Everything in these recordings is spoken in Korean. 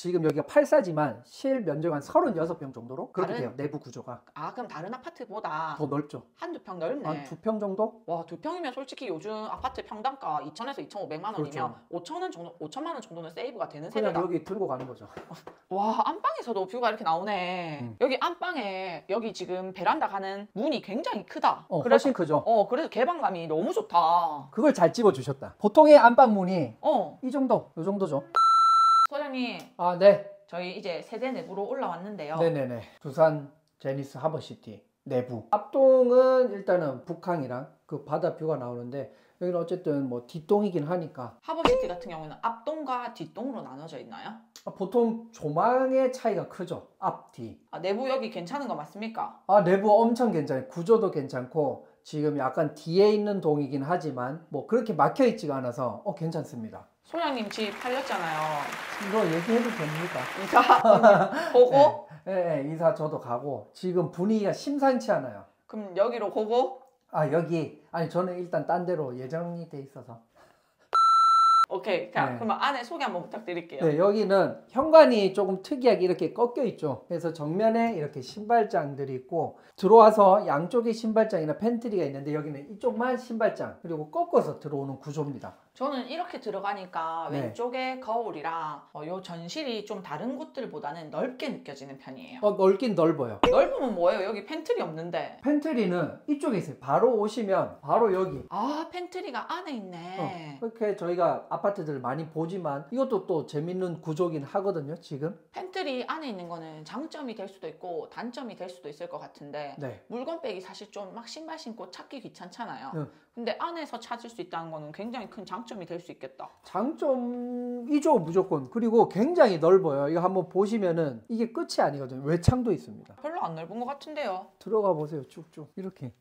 지금 여기가 8사지만 실 면적 한 36평 정도로 그렇게 돼요. 내부 구조가. 아, 그럼 다른 아파트보다 더 넓죠. 한두 평 넓네. 한 2평 정도? 와, 2평이면 솔직히 요즘 아파트 평당가 2천에서 2,500만 원이면 그렇죠. 5천만 원 정도는 세이브가 되는 그냥 세대다. 여기 들고 가는 거죠. 와, 안방에서도 뷰가 이렇게 나오네. 여기 안방에 여기 지금 베란다 가는 문이 굉장히 크다. 훨씬 크죠. 그래서 개방감이 너무 좋다. 그걸 잘 집어주셨다. 보통의 안방문이 이 정도, 요 정도죠. 소장님, 아, 네. 저희 이제 세대 내부로 올라왔는데요. 네네네. 두산 제니스 하버시티 내부. 앞동은 일단은 북항이랑 그 바다 뷰가 나오는데 여기는 어쨌든 뭐 뒷동이긴 하니까. 하버시티 같은 경우는 앞동과 뒷동으로 나눠져 있나요? 보통 조망의 차이가 크죠. 앞, 뒤. 아, 내부 여기 괜찮은 거 맞습니까? 아, 내부 엄청 괜찮아요. 구조도 괜찮고 지금 약간 뒤에 있는 동이긴 하지만 뭐 그렇게 막혀 있지가 않아서 괜찮습니다. 소장님 집 팔렸잖아요. 이거 얘기해도 됩니까? 이사 보고? 네, 이사 저도 가고 지금 분위기가 심상치 않아요. 그럼 여기로 보고? 아, 여기 아니 저는 일단 딴 데로 예정이 돼 있어서. 오케이. 자, 네. 그럼 안에 소개 한번 부탁드릴게요. 네, 여기는 현관이 조금 특이하게 이렇게 꺾여 있죠. 그래서 정면에 이렇게 신발장들이 있고 들어와서 양쪽에 신발장이나 팬트리가 있는데 여기는 이쪽만 신발장 그리고 꺾어서 들어오는 구조입니다. 저는 이렇게 들어가니까 네. 왼쪽에 거울이랑 요 전실이 좀 다른 곳들보다는 넓게 느껴지는 편이에요. 넓긴 넓어요. 넓으면 뭐예요? 여기 팬트리 없는데. 팬트리는 이쪽에 있어요. 바로 오시면 바로 여기. 아, 팬트리가 안에 있네. 그렇게 저희가 아파트들 많이 보지만 이것도 또 재밌는 구조긴 하거든요. 지금. 팬트리 안에 있는 거는 장점이 될 수도 있고 단점이 될 수도 있을 것 같은데 네. 물건 빼기 사실 좀 막 신발 신고 찾기 귀찮잖아요. 네. 근데 안에서 찾을 수 있다는 거는 굉장히 큰 장점이 될 수 있겠다. 장점이죠, 무조건. 그리고 굉장히 넓어요. 이거 한번 보시면은 이게 끝이 아니거든요. 외창도 있습니다. 별로 안 넓은 것 같은데요. 들어가 보세요. 쭉쭉 이렇게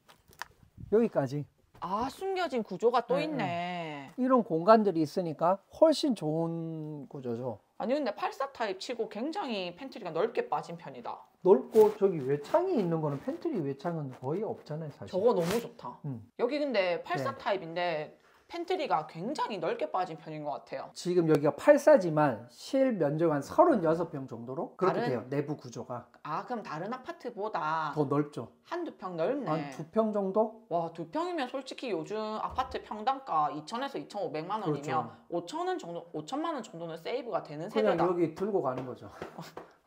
여기까지. 아, 숨겨진 구조가 또 있네. 이런 공간들이 있으니까 훨씬 좋은 구조죠. 아니 근데 84 타입 치고 굉장히 팬트리가 넓게 빠진 편이다. 넓고 저기 외창이 있는 거는 팬트리 외창은 거의 없잖아요, 사실. 저거 너무 좋다. 음. 여기 근데 84 네. 타입인데 팬트리가 굉장히 넓게 빠진 편인 것 같아요. 지금 여기가 8사지만 실 면적 한 36평 정도로 그렇게 다른- 돼요. 내부 구조가. 아, 그럼 다른 아파트보다 더 넓죠. 한두 평 넓네. 한 2평 정도? 와, 2평이면 솔직히 요즘 아파트 평당가 2천에서 2,500만 원이면 그렇죠. 5천만 원 정도는 세이브가 되는 그냥 세대다. 여기 들고 가는 거죠.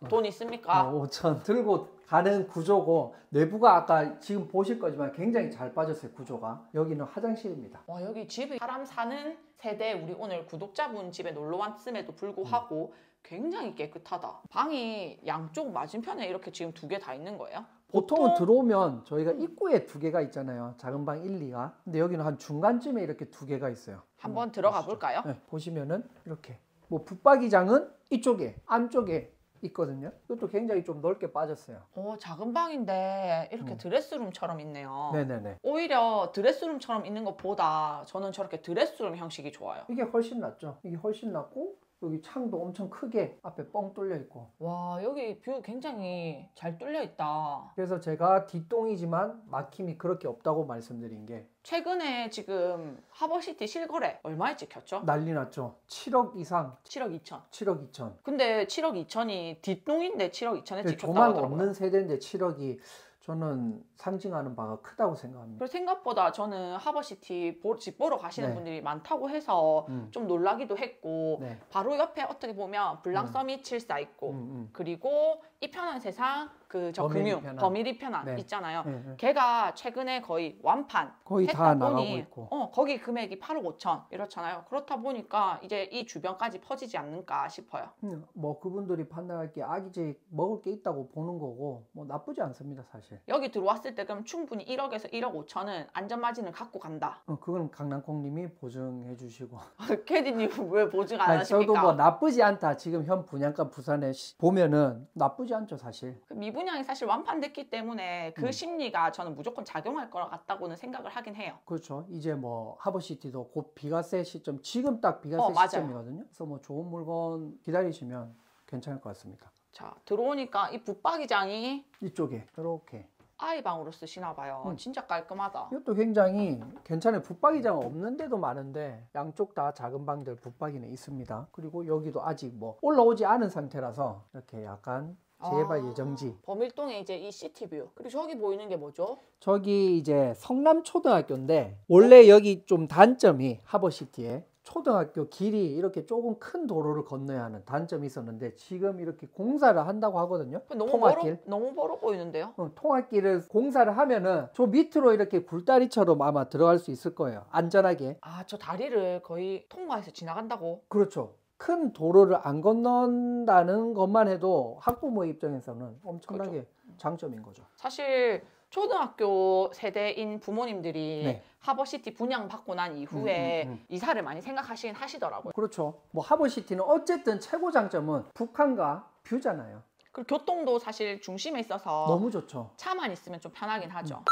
돈 있습니까? 5천 들고 가는 구조고 내부가 아까 지금 보실 거지만 굉장히 잘 빠졌어요. 구조가. 여기는 화장실입니다. 와, 여기 집이 사람 사는 세대 우리 오늘 구독자분 집에 놀러 왔음에도 불구하고 굉장히 깨끗하다. 방이 양쪽 맞은편에 이렇게 지금 두 개 다 있는 거예요? 보통은 들어오면 저희가 입구에 2개가 있잖아요. 작은 방 1, 2가. 근데 여기는 한 중간쯤에 이렇게 2개가 있어요. 한번 들어가 볼까요? 네, 보시면은 이렇게 뭐 붙박이장은 이쪽에 안쪽에 있거든요. 이것도 굉장히 좀 넓게 빠졌어요. 오, 작은 방인데 이렇게 드레스룸처럼 있네요. 네네네. 오히려 드레스룸처럼 있는 것보다 저는 저렇게 드레스룸 형식이 좋아요. 이게 훨씬 낫죠. 이게 훨씬 낫고 여기 창도 엄청 크게 앞에 뻥 뚫려 있고. 와, 여기 뷰 굉장히 잘 뚫려 있다. 그래서 제가 뒷동이지만 막힘이 그렇게 없다고 말씀드린 게 최근에 지금 하버시티 실거래 얼마에 찍혔죠? 난리 났죠. 7억 이상, 7억 2천. 7억 2천. 근데 7억 2천이 뒷동인데 7억 2천에 찍혔다고 조망 하더라고요. 없는 세대인데 7억이 저는 상징하는 바가 크다고 생각합니다. 그리고 생각보다 저는 하버시티 집 보러 가시는 네. 분들이 많다고 해서 좀 놀라기도 했고 네. 바로 옆에 어떻게 보면 블랑 서밋 74 있고 그리고 이 편한 세상 저 더미리 금융 편한. 더미리 편한 네. 있잖아요. 네, 네. 걔가 최근에 거의 완판 거의 했다 다 나가고 보니 있고. 거기 금액이 8억 5천 이렇잖아요. 그렇다 보니까 이제 이 주변까지 퍼지지 않는가 싶어요. 뭐 그분들이 판단할 게 아기지 먹을 게 있다고 보는 거고 뭐 나쁘지 않습니다, 사실. 여기 들어왔을 때 그럼 충분히 1억에서 1억 5천은 안전마진을 갖고 간다. 그건 강남콩님이 보증해 주시고. 캐디님 왜 보증 안 아니, 저도 하십니까? 뭐 나쁘지 않다. 지금 현 분양가 부산에 보면은 나쁘지 않죠, 사실. 그 미분양이 사실 완판됐기 때문에 그 심리가 저는 무조건 작용할 것 같다고는 생각을 하긴 해요. 그렇죠. 이제 뭐 하버시티도 곧 비과세 시점, 지금 딱 비과세 맞아요. 시점이거든요. 그래서 뭐 좋은 물건 기다리시면 괜찮을 것 같습니다. 자, 들어오니까 이 붙박이장이 이쪽에 이렇게. 아이 방으로 쓰시나 봐요. 진짜 깔끔하다. 이것도 굉장히 괜찮아요. 붙박이장 없는 데도 많은데 양쪽 다 작은 방들 붙박이는 있습니다. 그리고 여기도 아직 뭐 올라오지 않은 상태라서 이렇게 약간 재개발 예정지. 범일동에 이제 이 시티뷰. 그리고 저기 보이는 게 뭐죠? 저기 이제 성남초등학교인데 원래 여기 좀 단점이 하버시티에 초등학교 길이 이렇게 조금 큰 도로를 건너야 하는 단점이 있었는데 지금 이렇게 공사를 한다고 하거든요. 통학길. 너무 멀어 보이는데요? 통학길을 공사를 하면은 저 밑으로 이렇게 굴다리처럼 아마 들어갈 수 있을 거예요. 안전하게. 아, 저 다리를 거의 통과해서 지나간다고? 그렇죠. 큰 도로를 안 건넌다는 것만 해도 학부모 입장에서는 엄청나게 장점인 거죠. 사실 초등학교 세대인 부모님들이 네. 하버시티 분양받고 난 이후에 이사를 많이 생각하시긴 하시더라고요. 그렇죠. 뭐 하버시티는 어쨌든 최고 장점은 북한과 뷰잖아요. 그리고 교통도 사실 중심에 있어서 너무 좋죠. 차만 있으면 좀 편하긴 하죠.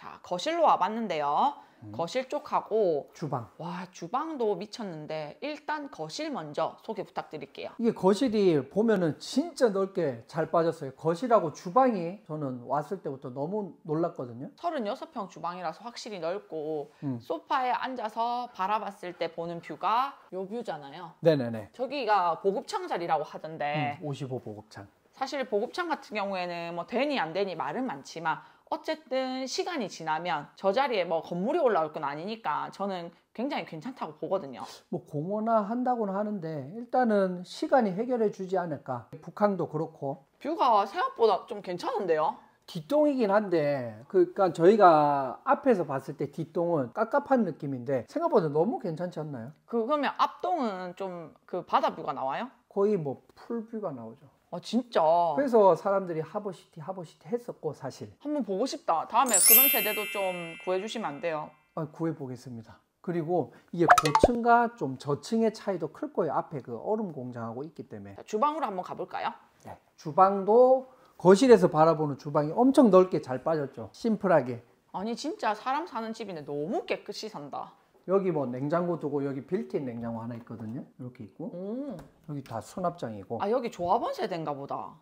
자, 거실로 와봤는데요. 거실 쪽하고 주방. 와, 주방도 미쳤는데 일단 거실 먼저 소개 부탁드릴게요. 이게 거실이 보면은 진짜 넓게 잘 빠졌어요. 거실하고 주방이 저는 왔을 때부터 너무 놀랐거든요. 36평 주방이라서 확실히 넓고 소파에 앉아서 바라봤을 때 보는 뷰가 요 뷰잖아요. 네네네. 저기가 보급창 자리라고 하던데 55 보급창. 사실 보급창 같은 경우에는 뭐 되니 안 되니 말은 많지만 어쨌든 시간이 지나면 저 자리에 뭐 건물이 올라올 건 아니니까 저는 굉장히 괜찮다고 보거든요. 뭐 공원화 한다고는 하는데 일단은 시간이 해결해 주지 않을까. 북한도 그렇고 뷰가 생각보다 좀 괜찮은데요? 뒷동이긴 한데 그러니까 저희가 앞에서 봤을 때 뒷동은 깝깝한 느낌인데 생각보다 너무 괜찮지 않나요? 그러면 앞동은 좀 그 바다 뷰가 나와요? 거의 뭐 풀뷰가 나오죠. 진짜 그래서 사람들이 하버시티 했었고 사실 한번 보고 싶다. 다음에 그런 세대도 좀 구해주시면 안 돼요? 구해보겠습니다. 그리고 이게 고층과 좀 저층의 차이도 클 거예요. 앞에 그 얼음 공장하고 있기 때문에. 자, 주방으로 한번 가볼까요? 네. 주방도 거실에서 바라보는 주방이 엄청 넓게 잘 빠졌죠. 심플하게. 아니 진짜 사람 사는 집인데 너무 깨끗이 산다. 여기 뭐 냉장고 두고 여기 빌트인 냉장고 하나 있거든요. 이렇게 있고 여기 다 수납장이고. 아, 여기 조합원 세대인가 보다.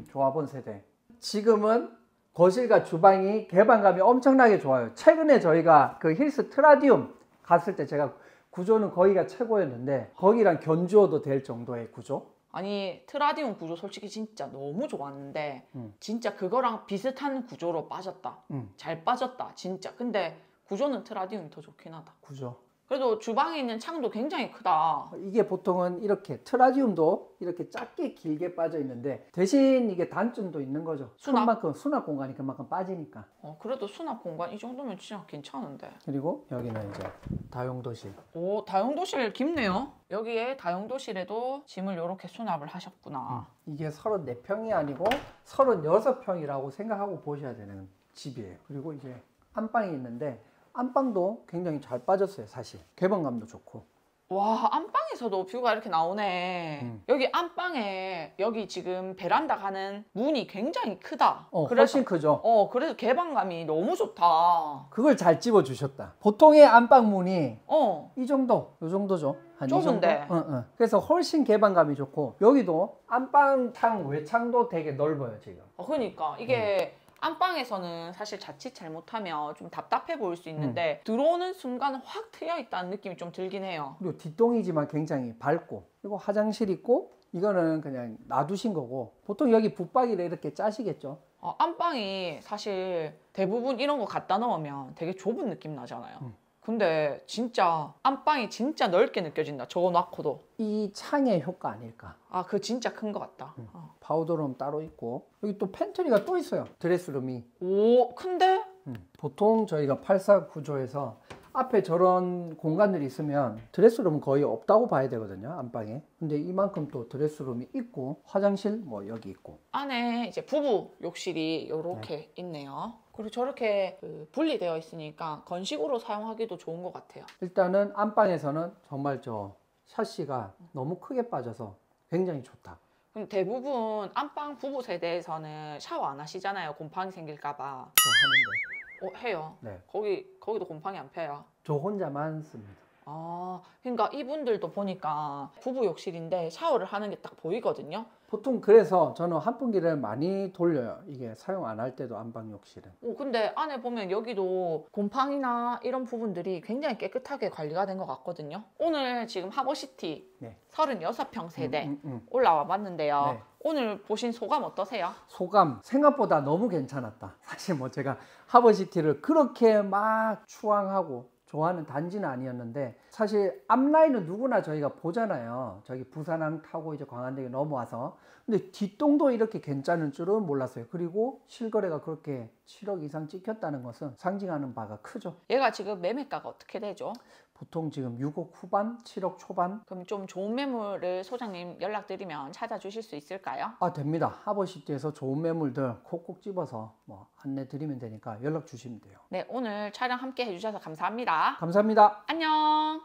조합원 세대. 지금은 거실과 주방이 개방감이 엄청나게 좋아요. 최근에 저희가 그 힐스 트라디움 갔을 때 제가 구조는 거기가 최고였는데 거기랑 견주어도 될 정도의 구조. 아니 트라디움 구조 솔직히 진짜 너무 좋았는데 진짜 그거랑 비슷한 구조로 빠졌다. 잘 빠졌다 진짜. 근데 구조는 트라디움이 더 좋긴 하다. 구조. 그래도 주방에 있는 창도 굉장히 크다. 이게 보통은 이렇게 트라디움도 이렇게 짧게 길게 빠져 있는데 대신 이게 단점도 있는 거죠. 그만큼 수납 공간이 그만큼 빠지니까. 그래도 수납 공간 이 정도면 진짜 괜찮은데. 그리고 여기는 이제 다용도실. 오, 다용도실 깊네요. 여기에 다용도실에도 짐을 이렇게 수납을 하셨구나. 이게 34평이 아니고 36평이라고 생각하고 보셔야 되는 집이에요. 그리고 이제 안방이 있는데 안방도 굉장히 잘 빠졌어요. 사실 개방감도 좋고. 와, 안방에서도 뷰가 이렇게 나오네. 여기 안방에 여기 지금 베란다 가는 문이 굉장히 크다. 훨씬 크죠. 그래서 개방감이 너무 좋다. 그걸 잘 집어 주셨다. 보통의 안방 문이 이 정도, 요 정도죠. 한 좁은데. 이 정도? 그래서 훨씬 개방감이 좋고 여기도 안방 창 외창도 되게 넓어요 지금. 그러니까 이게 안방에서는 사실 자칫 잘못하면 좀 답답해 보일 수 있는데 들어오는 순간 확 트여 있다는 느낌이 좀 들긴 해요. 그리고 뒷동이지만 굉장히 밝고 그리고 화장실 있고 이거는 그냥 놔두신 거고 보통 여기 붙박이를 이렇게 짜시겠죠. 안방이 사실 대부분 이런 거 갖다 넣으면 되게 좁은 느낌 나잖아요. 근데 진짜 안방이 진짜 넓게 느껴진다. 저거 놔고도. 이 창의 효과 아닐까. 그거 진짜 큰 것 같다. 파우더룸 따로 있고 여기 또 팬트리가 또 있어요. 드레스룸이. 오, 큰데? 보통 저희가 84 구조에서 앞에 저런 공간들이 있으면 드레스룸은 거의 없다고 봐야 되거든요. 안방에. 근데 이만큼 또 드레스룸이 있고 화장실 뭐 여기 있고. 안에 이제 부부 욕실이 이렇게 있네요. 그리고 저렇게 분리되어 있으니까 건식으로 사용하기도 좋은 것 같아요. 일단은 안방에서는 정말 저 샤시가 너무 크게 빠져서 굉장히 좋다. 그럼 대부분 안방 부부 세대에서는 샤워 안 하시잖아요. 곰팡이 생길까 봐. 저 하는데. 해요. 네. 거기도 곰팡이 안 펴요. 저 혼자만 씁니다. 그러니까 이분들도 보니까 부부 욕실인데 샤워를 하는 게 딱 보이거든요. 보통 그래서 저는 환풍기를 많이 돌려요. 이게 사용 안 할 때도 안방 욕실은. 근데 안에 보면 여기도 곰팡이나 이런 부분들이 굉장히 깨끗하게 관리가 된 것 같거든요. 오늘 지금 하버시티 네. 36평 세대 음. 올라와 봤는데요. 네. 오늘 보신 소감 어떠세요? 소감 생각보다 너무 괜찮았다. 사실 뭐 제가 하버시티를 그렇게 막 추앙하고 좋아하는 단지는 아니었는데 사실 앞라인은 누구나 저희가 보잖아요. 저기 부산항 타고 이제 광안대교 넘어와서. 근데 뒷동도 이렇게 괜찮은 줄은 몰랐어요. 그리고 실거래가 그렇게 7억 이상 찍혔다는 것은 상징하는 바가 크죠. 얘가 지금 매매가가 어떻게 되죠? 보통 지금 6억 후반, 7억 초반. 그럼 좀 좋은 매물을 소장님 연락드리면 찾아주실 수 있을까요? 됩니다. 하버시티에서 좋은 매물들 콕콕 집어서 뭐 안내 드리면 되니까 연락 주시면 돼요. 네, 오늘 촬영 함께 해주셔서 감사합니다. 감사합니다. 안녕.